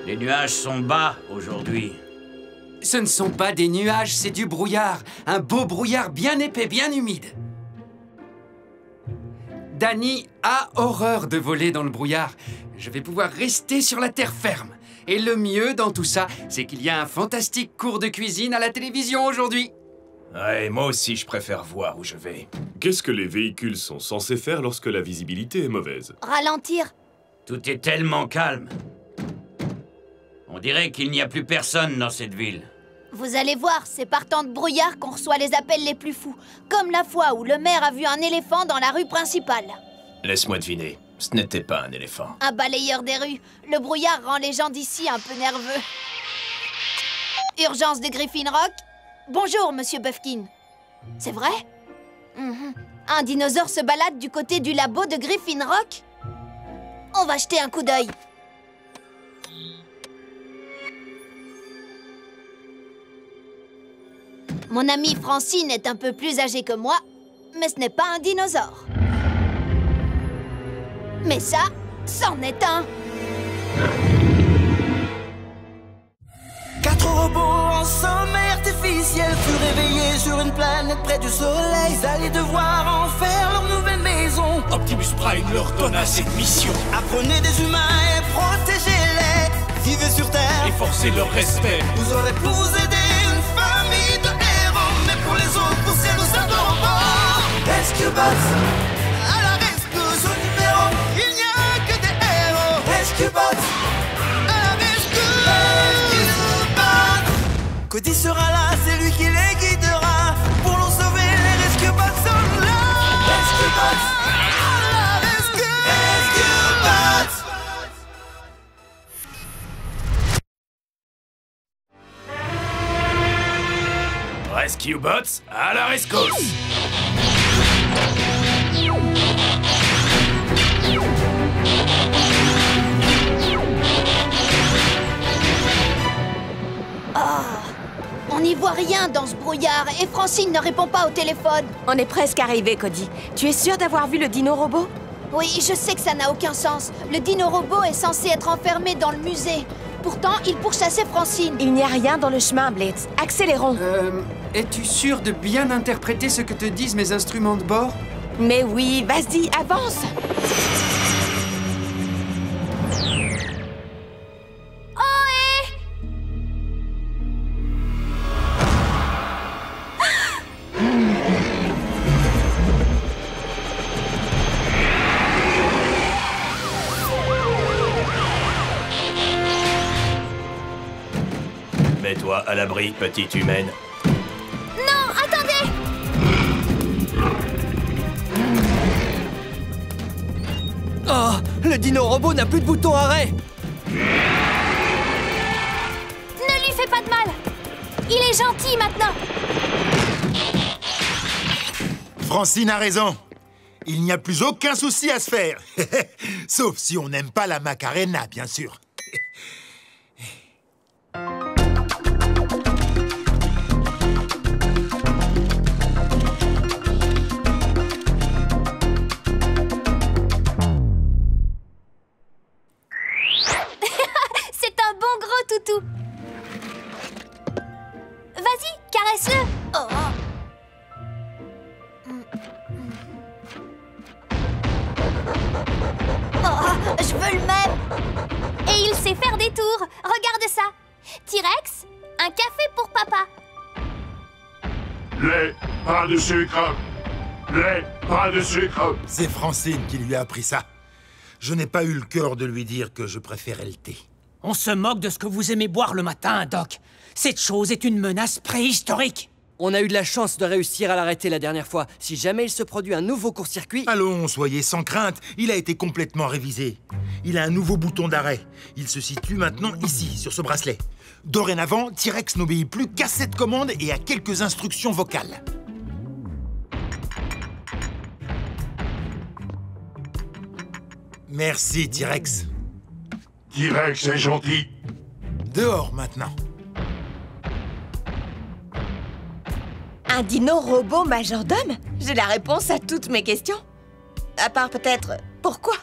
Les nuages sont bas aujourd'hui. Ce ne sont pas des nuages, c'est du brouillard. Un beau brouillard bien épais, bien humide. Danny a horreur de voler dans le brouillard. Je vais pouvoir rester sur la terre ferme. Et le mieux dans tout ça, c'est qu'il y a un fantastique cours de cuisine à la télévision aujourd'hui. Ouais, moi aussi, je préfère voir où je vais. Qu'est-ce que les véhicules sont censés faire lorsque la visibilité est mauvaise? Ralentir. Tout est tellement calme. On dirait qu'il n'y a plus personne dans cette ville. Vous allez voir, c'est par temps de brouillard qu'on reçoit les appels les plus fous. Comme la fois où le maire a vu un éléphant dans la rue principale. Laisse-moi deviner, ce n'était pas un éléphant. Un balayeur des rues. Le brouillard rend les gens d'ici un peu nerveux. Urgence de Griffin Rock. Bonjour, monsieur Buffkin. C'est vrai? Un dinosaure se balade du côté du labo de Griffin Rock? On va jeter un coup d'œil. Mon amie Francine est un peu plus âgée que moi, mais ce n'est pas un dinosaure. Mais ça, c'en est un. 4 robots en sommeil artificiel furent réveillés sur une planète près du soleil. Ils allaient devoir en faire leur nouvelle maison. Optimus Prime leur donna cette mission. Apprenez des humains et protégez-les. Vivez sur Terre Et forcez leur respect. Vous aurez pour vous aider une famille de héros. Mais pour les autres, c'est nous adorons. Rescue Bots à la rescousse au numéro. Il n'y a que des héros. Rescue Bots à la rescousse. Rescue Bots. Cody sera là, c'est lui qui les guidera. Pour nous sauver, les Rescue Bots sont là. Rescue Bots à la rescue. Rescue Bots. Rescue Bots à la rescousse. On n'y voit rien dans ce brouillard et Francine ne répond pas au téléphone. On est presque arrivé, Cody. Tu es sûr d'avoir vu le dino-robot? Oui, je sais que ça n'a aucun sens. Le dino-robot est censé être enfermé dans le musée. Pourtant, il pourchassait Francine. Il n'y a rien dans le chemin, Blitz. Accélérons. Es-tu sûr de bien interpréter ce que te disent mes instruments de bord? Mais oui, vas-y, avance. Mets-toi à l'abri, petite humaine. Non, attendez! Oh, le dino-robot n'a plus de bouton arrêt. Ne lui fais pas de mal. Il est gentil maintenant. Francine a raison. Il n'y a plus aucun souci à se faire. Sauf si on n'aime pas la Macarena, bien sûr. C'est un bon gros toutou. Vas-y, caresse-le. Je veux le même. Et il sait faire des tours. Regarde ça. T-Rex, un café pour papa. Lait, pas de sucre. Lait, pas de sucre. C'est Francine qui lui a appris ça. Je n'ai pas eu le cœur de lui dire que je préférais le thé. On se moque de ce que vous aimez boire le matin, Doc. Cette chose est une menace préhistorique. On a eu de la chance de réussir à l'arrêter la dernière fois. Si jamais il se produit un nouveau court-circuit... Allons, soyez sans crainte. Il a été complètement révisé. Il a un nouveau bouton d'arrêt. Il se situe maintenant ici, sur ce bracelet. Dorénavant, T-Rex n'obéit plus qu'à cette commande et à quelques instructions vocales. Merci, T-Rex. T-Rex est gentil. Dehors, maintenant. Un dino-robot majordome? J'ai la réponse à toutes mes questions. À part peut-être... Pourquoi?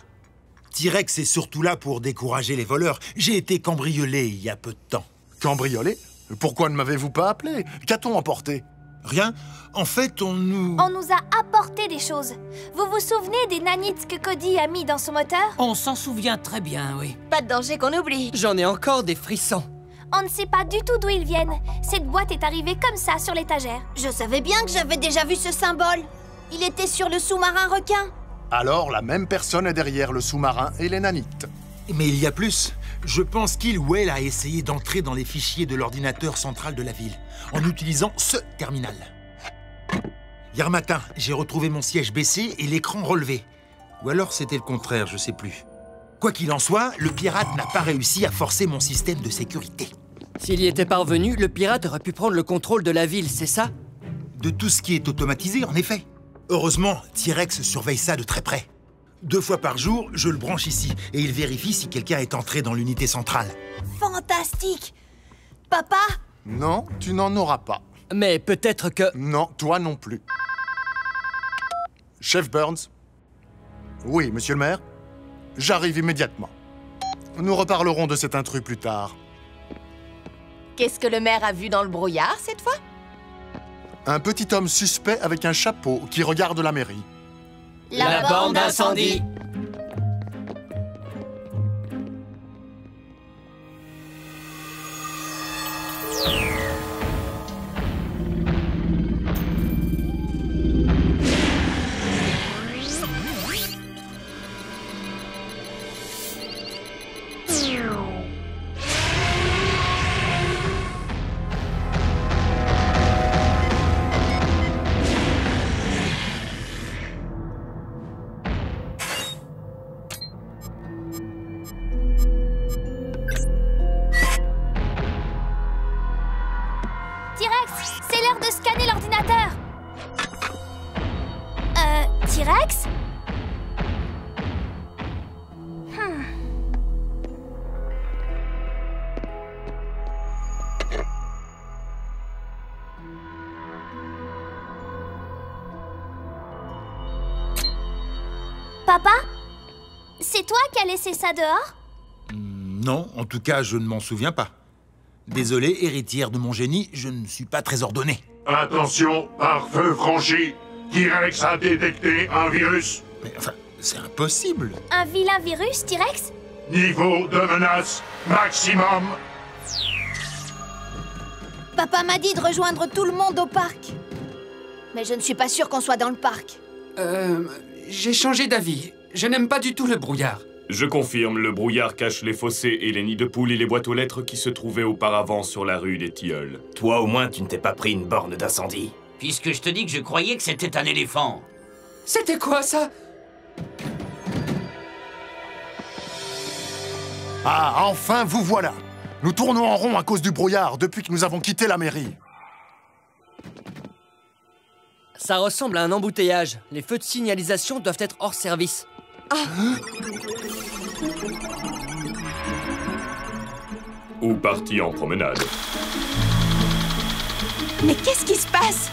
T-Rex est surtout là pour décourager les voleurs. J'ai été cambriolé il y a peu de temps. Cambriolé? Pourquoi ne m'avez-vous pas appelé? Qu'a-t-on emporté? Rien. En fait, On nous a apporté des choses. Vous vous souvenez des nanites que Cody a mis dans son moteur? On s'en souvient très bien, oui. Pas de danger qu'on oublie. J'en ai encore des frissons. On ne sait pas du tout d'où ils viennent. Cette boîte est arrivée comme ça sur l'étagère. Je savais bien que j'avais déjà vu ce symbole. Il était sur le sous-marin requin. Alors, la même personne est derrière le sous-marin et les nanites. Mais il y a plus. Je pense qu'il ou elle a essayé d'entrer dans les fichiers de l'ordinateur central de la ville, en utilisant ce terminal. Hier matin, j'ai retrouvé mon siège baissé et l'écran relevé. Ou alors c'était le contraire, je sais plus. Quoi qu'il en soit, le pirate n'a pas réussi à forcer mon système de sécurité. S'il y était parvenu, le pirate aurait pu prendre le contrôle de la ville, c'est ça? De tout ce qui est automatisé, en effet. Heureusement, T-Rex surveille ça de très près. 2 fois par jour, je le branche ici et il vérifie si quelqu'un est entré dans l'unité centrale. Fantastique! Papa? Non, tu n'en auras pas. Mais peut-être que... Non, toi non plus. Chef Burns? Oui, monsieur le maire? J'arrive immédiatement. Nous reparlerons de cet intrus plus tard. Qu'est-ce que le maire a vu dans le brouillard, cette fois? Un petit homme suspect avec un chapeau qui regarde la mairie. La bande d'incendie! T-Rex, c'est l'heure de scanner l'ordinateur. T-Rex? Papa? C'est toi qui as laissé ça dehors? Non, en tout cas, je ne m'en souviens pas. Désolé, héritière de mon génie, je ne suis pas très ordonné. Attention, pare-feu franchi. T-Rex a détecté un virus. Mais enfin, c'est impossible. Un vilain virus, T-Rex? Niveau de menace maximum. Papa m'a dit de rejoindre tout le monde au parc. Mais je ne suis pas sûre qu'on soit dans le parc. J'ai changé d'avis. Je n'aime pas du tout le brouillard. Je confirme, le brouillard cache les fossés et les nids de poules et les boîtes aux lettres qui se trouvaient auparavant sur la rue des Tilleuls. Toi, au moins, tu ne t'es pas pris une borne d'incendie. Puisque je te dis que je croyais que c'était un éléphant. C'était quoi, ça? Ah, enfin, vous voilà! Nous tournons en rond à cause du brouillard depuis que nous avons quitté la mairie. Ça ressemble à un embouteillage. Les feux de signalisation doivent être hors service. Ou parti en promenade. Mais qu'est-ce qui se passe?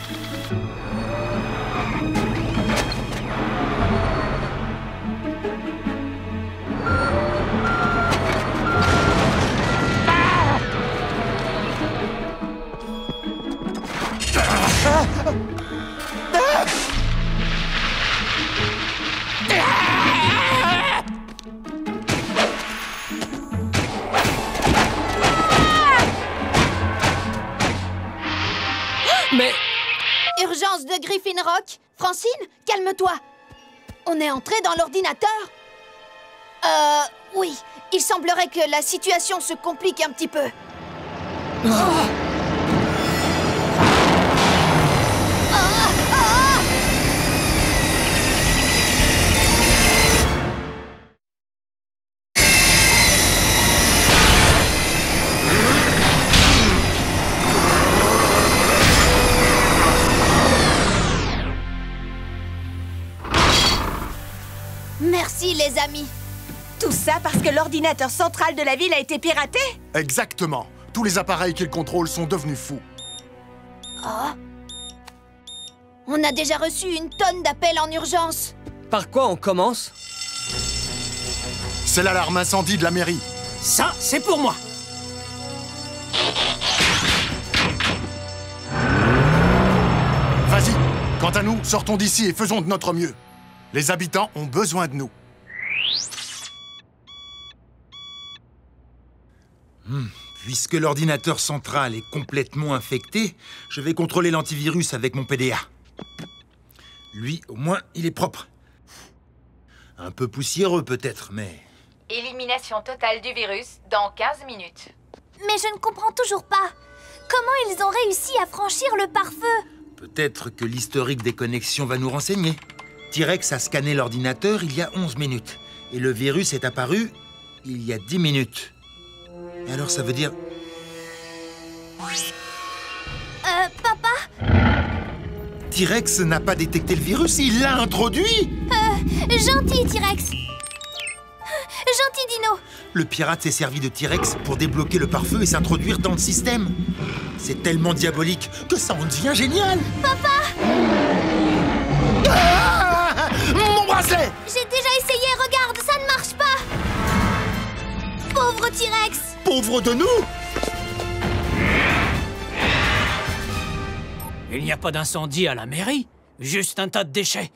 Mais... Urgence de Griffin Rock. Francine, calme-toi. On est entré dans l'ordinateur? Oui. Il semblerait que la situation se complique un petit peu. Merci, les amis. Tout ça parce que l'ordinateur central de la ville a été piraté? Exactement. Tous les appareils qu'il contrôle sont devenus fous. Oh. On a déjà reçu une tonne d'appels en urgence. Par quoi on commence? C'est l'alarme incendie de la mairie. Ça, c'est pour moi. Vas-y. Quant à nous, sortons d'ici et faisons de notre mieux. Les habitants ont besoin de nous. Puisque l'ordinateur central est complètement infecté, je vais contrôler l'antivirus avec mon PDA. Lui, au moins, il est propre. Un peu poussiéreux peut-être, mais... Élimination totale du virus dans 15 minutes. Mais je ne comprends toujours pas. Comment ils ont réussi à franchir le pare-feu? Peut-être que l'historique des connexions va nous renseigner. T-Rex a scanné l'ordinateur il y a 11 minutes. Et le virus est apparu il y a 10 minutes. Et alors ça veut dire... Papa? T-Rex n'a pas détecté le virus, il l'a introduit! Gentil, T-Rex. Gentil, Dino. Le pirate s'est servi de T-Rex pour débloquer le pare-feu et s'introduire dans le système. C'est tellement diabolique que ça en devient génial! Papa! Ah! Mon bracelet! J'ai déjà essayé, regarde, ça ne marche pas! Pauvre T-Rex! Pauvre de nous! Il n'y a pas d'incendie à la mairie, juste un tas de déchets.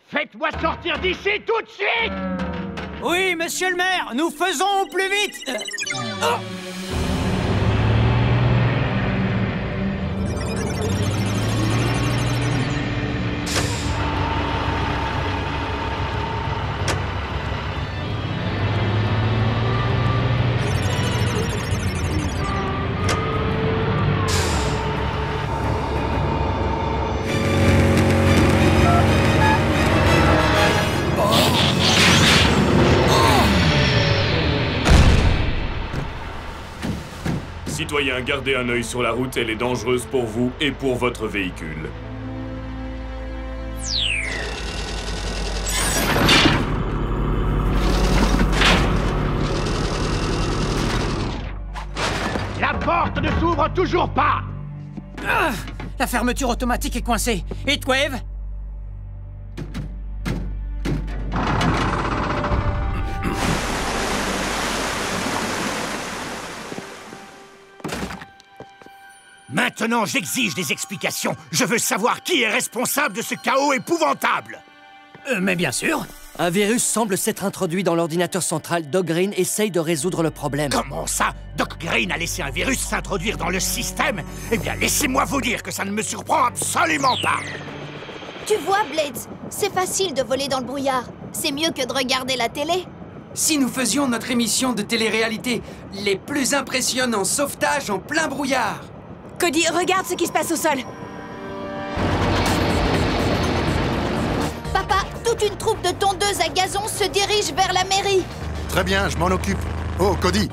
Faites-moi sortir d'ici tout de suite! Oui, monsieur le maire, nous faisons au plus vite. Citoyens, gardez un œil sur la route, elle est dangereuse pour vous et pour votre véhicule. La porte ne s'ouvre toujours pas! Ah, la fermeture automatique est coincée. Heatwave? Maintenant, j'exige des explications. Je veux savoir qui est responsable de ce chaos épouvantable. Mais bien sûr. Un virus semble s'être introduit dans l'ordinateur central. Doc Green essaye de résoudre le problème. Comment ça? Doc Green a laissé un virus s'introduire dans le système? Eh bien, laissez-moi vous dire que ça ne me surprend absolument pas. Tu vois, Blades, c'est facile de voler dans le brouillard. C'est mieux que de regarder la télé. Si nous faisions notre émission de télé-réalité, les plus impressionnants sauvetages en plein brouillard. Cody, regarde ce qui se passe au sol. Papa, toute une troupe de tondeuses à gazon se dirige vers la mairie. Très bien, je m'en occupe. Oh, Cody,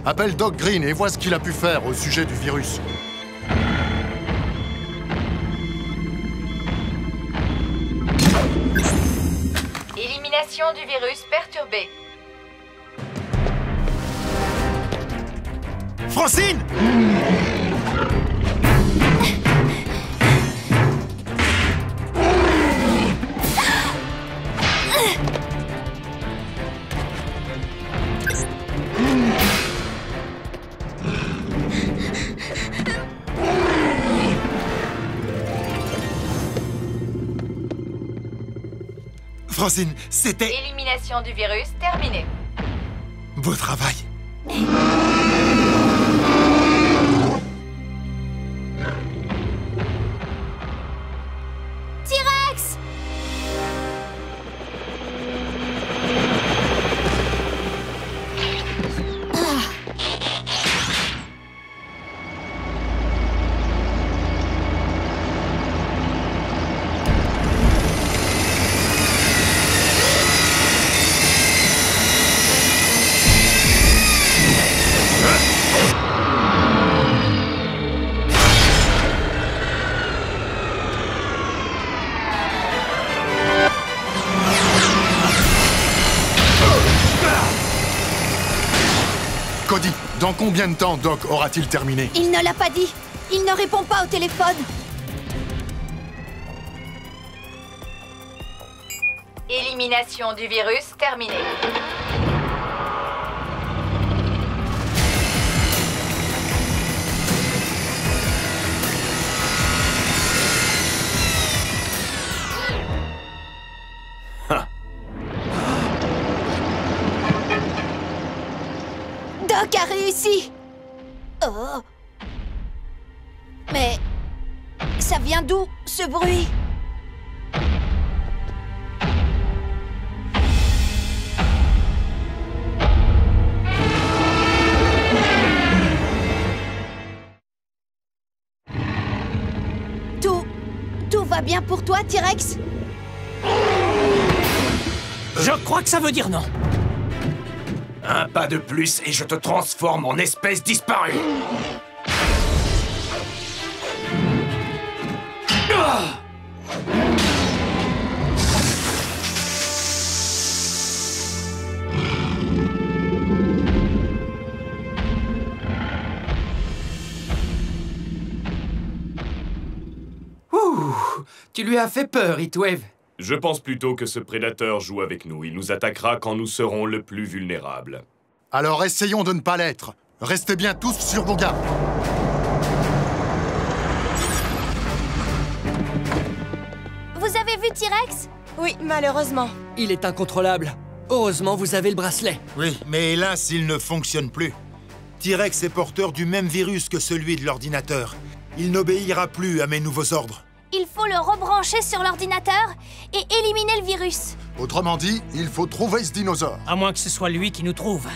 appelle Doc Green et vois ce qu'il a pu faire au sujet du virus. Élimination du virus perturbé. Francine! Francine, c'était... Élimination du virus terminée. Beau travail. T-Rex! Cody, dans combien de temps Doc aura-t-il terminé? Il ne l'a pas dit. Il ne répond pas au téléphone. Élimination du virus terminée. Doc a réussi! Oh! Mais... ça vient d'où, ce bruit? Tout va bien pour toi, T-Rex? Je crois que ça veut dire non. Un pas de plus et je te transforme en espèce disparue. Ouh, tu lui as fait peur, Heatwave. Je pense plutôt que ce prédateur joue avec nous. Il nous attaquera quand nous serons le plus vulnérables. Alors essayons de ne pas l'être. Restez bien tous sur vos gardes. Vous avez vu T-Rex? Oui, malheureusement. Il est incontrôlable. Heureusement, vous avez le bracelet. Oui, mais hélas, il ne fonctionne plus. T-Rex est porteur du même virus que celui de l'ordinateur. Il n'obéira plus à mes nouveaux ordres. Il faut le rebrancher sur l'ordinateur et éliminer le virus. Autrement dit, il faut trouver ce dinosaure. À moins que ce soit lui qui nous trouve.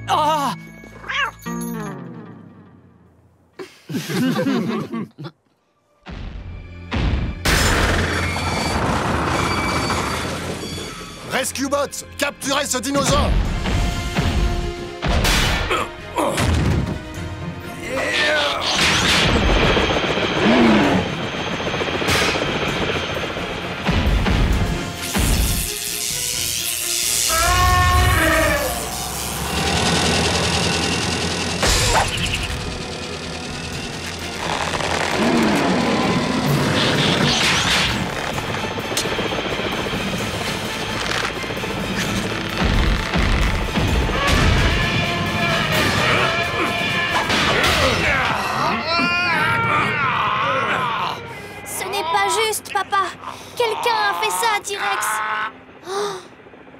Ah! Rescue Bots, capturez ce dinosaure! Papa, quelqu'un a fait ça à T-Rex. Oh.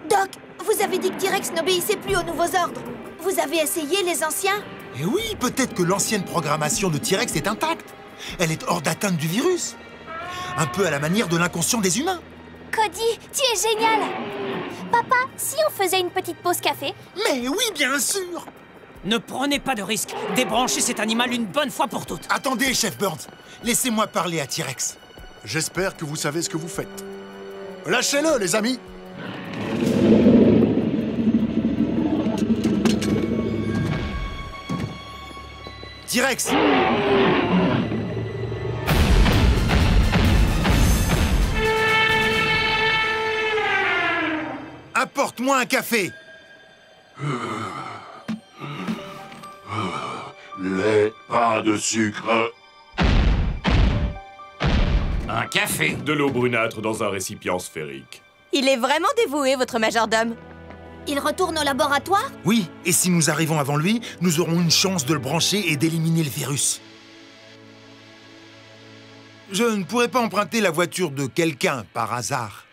Doc, vous avez dit que T-Rex n'obéissait plus aux nouveaux ordres. Vous avez essayé les anciens? Eh oui, peut-être que l'ancienne programmation de T-Rex est intacte. Elle est hors d'atteinte du virus. Un peu à la manière de l'inconscient des humains. Cody, tu es génial. Papa, si on faisait une petite pause café? Mais oui, bien sûr. Ne prenez pas de risque. Débranchez cet animal une bonne fois pour toutes. Attendez, Chef Burns. Laissez-moi parler à T-Rex. J'espère que vous savez ce que vous faites. Lâchez-le, les amis! T-Rex! Apporte-moi un café! Lait, pas de sucre. Un café. De l'eau brunâtre dans un récipient sphérique. Il est vraiment dévoué, votre majordome. Il retourne au laboratoire? Oui, et si nous arrivons avant lui, nous aurons une chance de le brancher et d'éliminer le virus. Je ne pourrais pas emprunter la voiture de quelqu'un par hasard.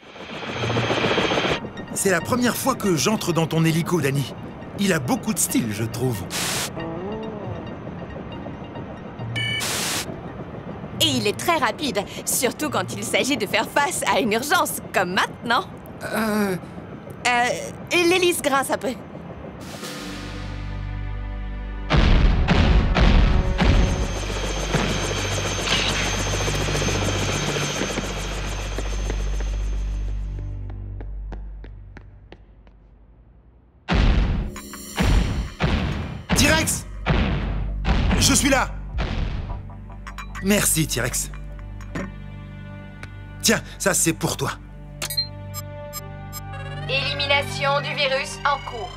C'est la première fois que j'entre dans ton hélico, Danny. Il a beaucoup de style, je trouve. Et il est très rapide, surtout quand il s'agit de faire face à une urgence, comme maintenant. L'hélice grince un peu. T-Rex! Je suis là! Merci, T-Rex. Tiens, ça c'est pour toi. Élimination du virus en cours.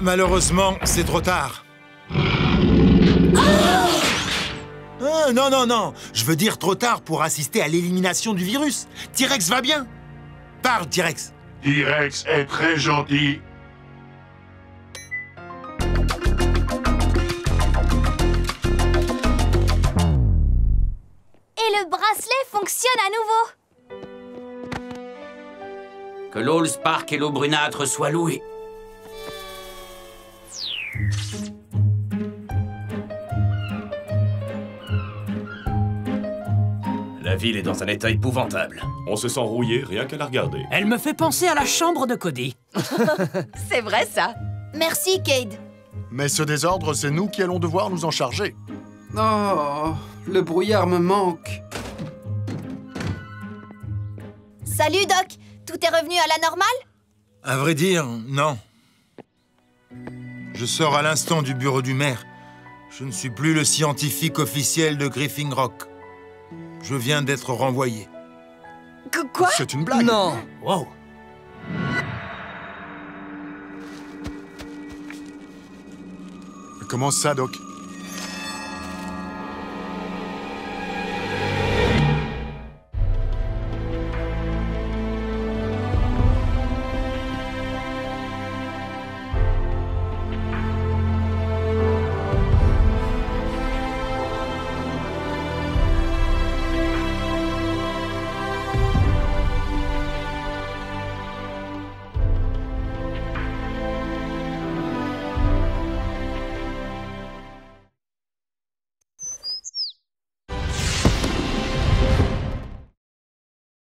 Malheureusement, c'est trop tard. Ah, non, non, non. Je veux dire trop tard pour assister à l'élimination du virus. T-Rex va bien. Parle, T-Rex. T-Rex est très gentil. Et le bracelet fonctionne à nouveau. Que l'Allspark et l'eau brunâtre soient loués. La ville est dans un état épouvantable. On se sent rouillé rien qu'à la regarder. Elle me fait penser à la chambre de Cody. C'est vrai, ça. Merci, Cade. Mais ce désordre, c'est nous qui allons devoir nous en charger. Oh, le brouillard me manque. Salut, Doc. Tout est revenu à la normale? À vrai dire, non. Je sors à l'instant du bureau du maire. Je ne suis plus le scientifique officiel de Griffin Rock. Je viens d'être renvoyé. Quoi? C'est une blague. Non. Wow. Comment ça, Doc?